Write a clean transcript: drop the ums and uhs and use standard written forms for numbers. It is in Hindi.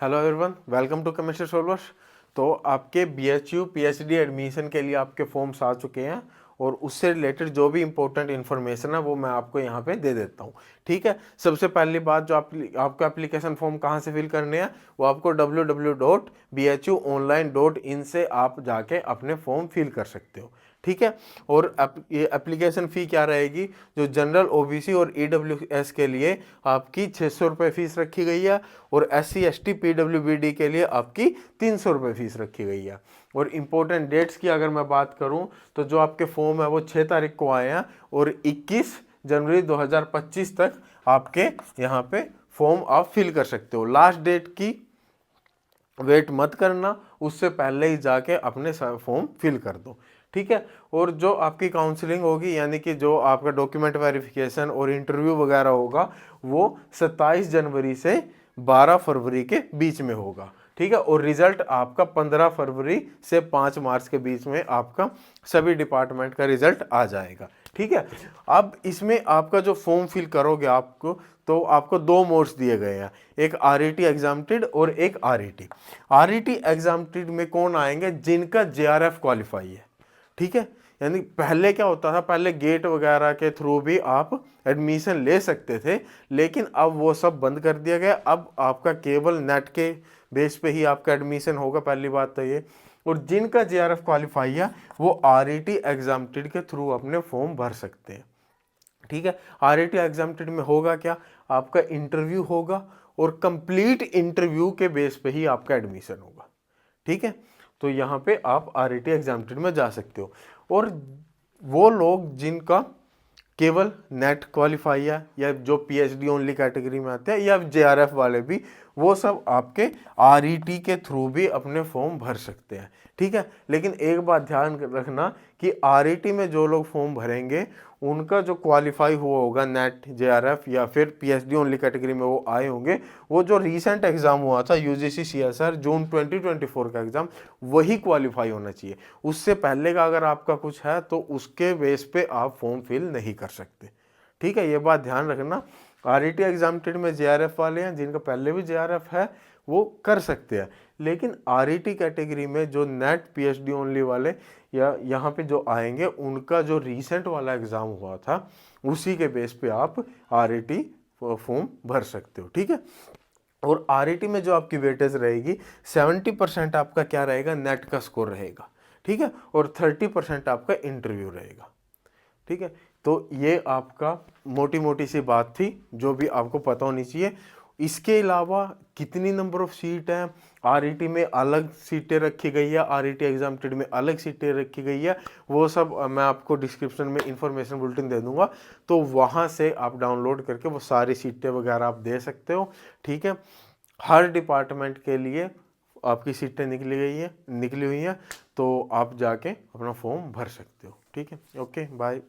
Hello everyone, welcome to chemistry solvers. तो आपके बीएचयू पीएचडी एडमिशन के लिए आपके फॉर्म्स आ चुके हैं और उससे रिलेटेड जो भी इंपॉर्टेंट इन्फॉर्मेशन है वो मैं आपको यहाँ पे दे देता हूँ। ठीक है, सबसे पहली बात जो आपको एप्लीकेशन फॉर्म कहाँ से फिल करने हैं वो आपको www.bhuonline.in से आप जाके अपने फॉर्म फिल कर सकते हो। ठीक है, और ये एप्लीकेशन फ़ी क्या रहेगी, जो जनरल ओबीसी और ईडब्ल्यूएस के लिए आपकी 600 रुपये फीस रखी गई है और SC ST PWBD के लिए आपकी 300 रुपये फीस रखी गई है। और इम्पोर्टेंट डेट्स की अगर मैं बात करूं तो जो आपके फॉर्म है वो 6 तारीख को आए हैं और 21 जनवरी 2025 तक आपके यहाँ पे फॉर्म आप फिल कर सकते हो। लास्ट डेट की वेट मत करना, उससे पहले ही जाके अपने फॉर्म फिल कर दो। ठीक है, और जो आपकी काउंसलिंग होगी यानी कि जो आपका डॉक्यूमेंट वेरिफिकेशन और इंटरव्यू वगैरह होगा वो 27 जनवरी से 12 फरवरी के बीच में होगा। ठीक है, और रिजल्ट आपका 15 फरवरी से 5 मार्च के बीच में आपका सभी डिपार्टमेंट का रिजल्ट आ जाएगा। ठीक है, अब इसमें आपका जो फॉर्म फिल करोगे तो आपको दो मोड्स दिए गए हैं, एक RET एग्जाम्प्टेड और एक RET। RET एग्जाम्प्टेड में कौन आएंगे, जिनका JRF क्वालिफाई है। ठीक है, यानी पहले क्या होता था, पहले गेट वगैरह के थ्रू भी आप एडमिशन ले सकते थे, लेकिन अब वो सब बंद कर दिया गया। अब आपका केवल नेट के बेस पे ही आपका एडमिशन होगा, पहली बात तो ये। और जिनका JRF क्वालिफाई है वो RET एग्जाम्प्टेड के थ्रू अपने फॉर्म भर सकते हैं। ठीक है, RET एग्जाम्प्टेड में होगा क्या, आपका इंटरव्यू होगा और कंप्लीट इंटरव्यू के बेस पे ही आपका एडमिशन होगा। ठीक है, तो यहाँ पे आप RET एग्जाम्प्टेड में जा सकते हो। और वो लोग जिनका केवल नेट क्वालिफाई है या जो PhD ओनली कैटेगरी में आते हैं या JRF वाले भी, वो सब आपके RET के थ्रू भी अपने फॉर्म भर सकते हैं। ठीक है, लेकिन एक बात ध्यान रखना कि RET में जो लोग फॉर्म भरेंगे उनका जो क्वालिफाई हुआ होगा नेट JRF या फिर PhD ओनली कैटेगरी में वो आए होंगे, वो जो रीसेंट एग्जाम हुआ था UGC CSR जून 2024 का एग्जाम, वही क्वालिफाई होना चाहिए। उससे पहले का अगर आपका कुछ है तो उसके बेस पे आप फॉर्म फिल नहीं कर सकते। ठीक है, ये बात ध्यान रखना। RET एग्जाम्प्टेड में JRF वाले हैं, जिनका पहले भी JRF है वो कर सकते हैं, लेकिन RET कैटेगरी में जो नेट PhD ओनली वाले या यहाँ पे जो आएंगे उनका जो रीसेंट वाला एग्जाम हुआ था उसी के बेस पे आप RET फॉर्म भर सकते हो। ठीक है, और RET में जो आपकी वेटेज रहेगी 70% आपका क्या रहेगा, नेट का स्कोर रहेगा। ठीक है, और 30% आपका इंटरव्यू रहेगा। ठीक है, तो ये आपका मोटी मोटी सी बात थी जो भी आपको पता होनी चाहिए। इसके अलावा कितनी नंबर ऑफ सीट है, RET में अलग सीटें रखी गई है, RET एग्जाम्प्टेड में अलग सीटें रखी गई है, वो सब मैं आपको डिस्क्रिप्शन में इंफॉर्मेशन बुलेटिन दे दूंगा, तो वहाँ से आप डाउनलोड करके वो सारी सीटें वगैरह आप दे सकते हो। ठीक है, हर डिपार्टमेंट के लिए आपकी सीटें निकली हुई हैं, तो आप जाके अपना फॉर्म भर सकते हो। ठीक है, ओके बाय।